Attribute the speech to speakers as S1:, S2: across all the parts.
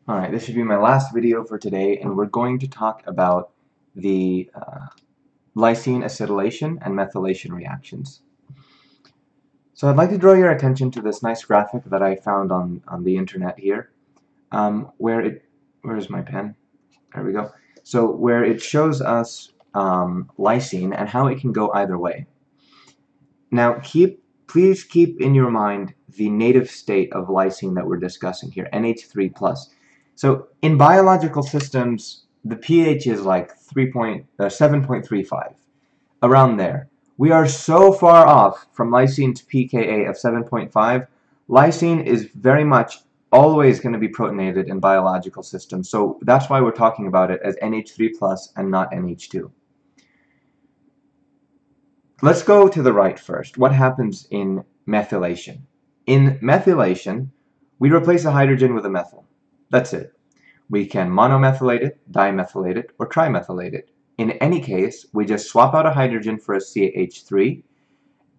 S1: Alright, this should be my last video for today, and we're going to talk about the lysine acetylation and methylation reactions. So I'd like to draw your attention to this nice graphic that I found on the internet here, where's my pen? There we go. So where it shows us lysine and how it can go either way. Now please keep in your mind the native state of lysine that we're discussing here, NH3+. So in biological systems, the pH is like 7.35, around there. We are so far off from lysine's pKa of 7.5. Lysine is very much always going to be protonated in biological systems, so that's why we're talking about it as NH3+ and not NH2. Let's go to the right first. What happens in methylation? In methylation, we replace a hydrogen with a methyl. That's it. We can monomethylate it, dimethylate it, or trimethylate it. In any case, we just swap out a hydrogen for a CH3,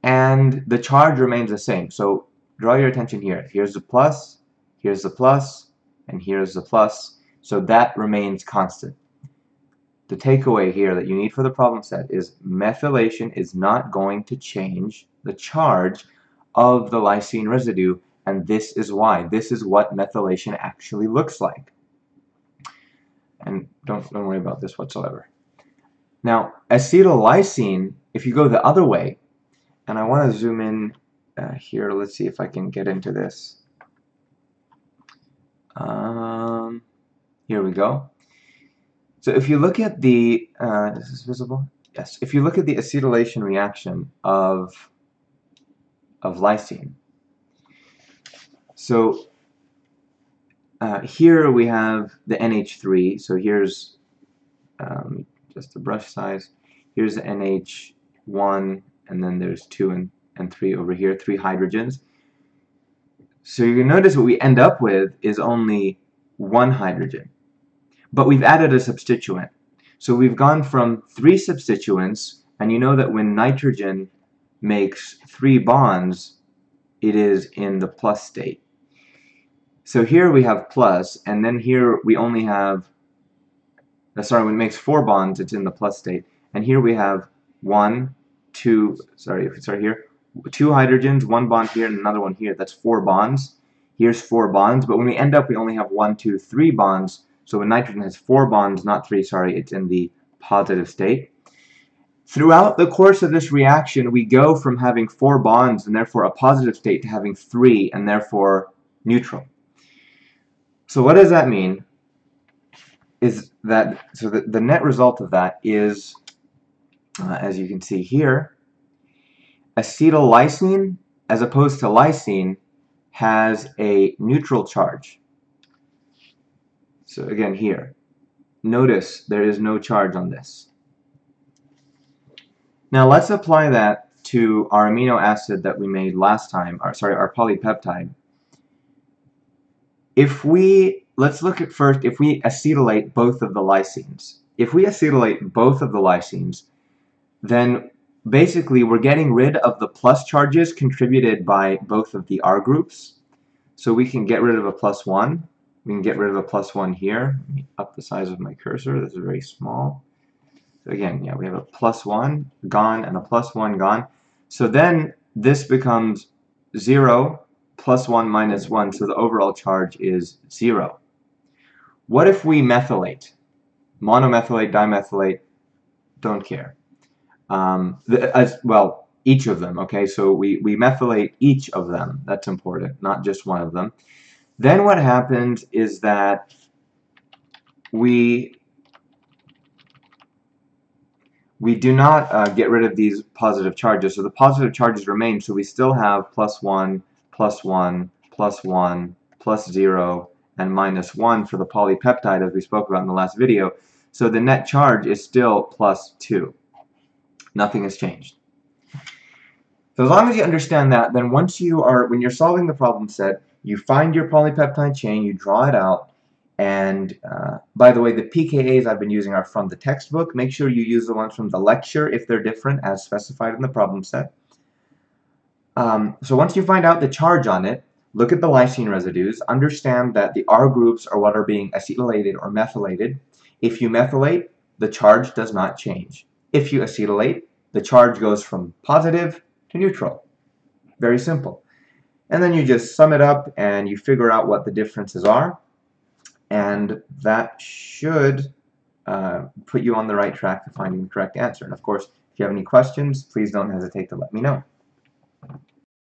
S1: and the charge remains the same. So draw your attention here. Here's the plus, and here's the plus. So that remains constant. The takeaway here that you need for the problem set is methylation is not going to change the charge of the lysine residue, and this is why. This is what methylation actually looks like. And don't worry about this whatsoever. Now, acetylysine, if you go the other way, and I want to zoom in here, let's see if I can get into this. Here we go. So if you look at the, is this visible? Yes. If you look at the acetylation reaction of lysine, so here we have the NH3, so here's just the brush size. Here's the NH1, and then there's 2 and 3 over here, 3 hydrogens. So you can notice what we end up with is only 1 hydrogen. But we've added a substituent. So we've gone from 3 substituents, and you know that when nitrogen makes 3 bonds, it is in the plus state. So here we have plus, and then here we only have, when it makes 4 bonds, it's in the plus state. And here we have 2 hydrogens, 1 bond here and another one here. That's 4 bonds. Here's 4 bonds, but when we end up, we only have 1, 2, 3 bonds. So when nitrogen has 4 bonds, not 3, it's in the positive state. Throughout the course of this reaction, we go from having 4 bonds and therefore a positive state to having 3 and therefore neutral. So what does that mean? Is that, so the net result of that is, as you can see here, acetylysine, as opposed to lysine, has a neutral charge. So again here, notice there is no charge on this. Now let's apply that to our amino acid that we made last time, our polypeptide. Let's look at first if we acetylate both of the lysines. If we acetylate both of the lysines, then basically we're getting rid of the plus charges contributed by both of the R groups. So we can get rid of a +1. We can get rid of a +1 here. Let me up the size of my cursor. This is very small. So again, yeah, we have a +1 gone and a +1 gone. So then this becomes 0 +1 minus 1, so the overall charge is 0. What if we methylate? Monomethylate, dimethylate, don't care. Each of them, okay? So we methylate each of them. That's important, not just one of them. Then what happens is that we do not get rid of these positive charges. So the positive charges remain, so we still have +1, +1, +1, +0, and -1 for the polypeptide, as we spoke about in the last video. So the net charge is still +2. Nothing has changed. So as long as you understand that, then when you're solving the problem set, you find your polypeptide chain, you draw it out, and by the way, the pKa's I've been using are from the textbook. Make sure you use the ones from the lecture if they're different as specified in the problem set. So once you find out the charge on it, Look at the lysine residues. Understand that the R groups are what are being acetylated or methylated. If you methylate, the charge does not change. If you acetylate, the charge goes from positive to neutral. Very simple. And then you just sum it up and you figure out what the differences are. And that should put you on the right track to finding the correct answer. And of course, if you have any questions, please don't hesitate to let me know.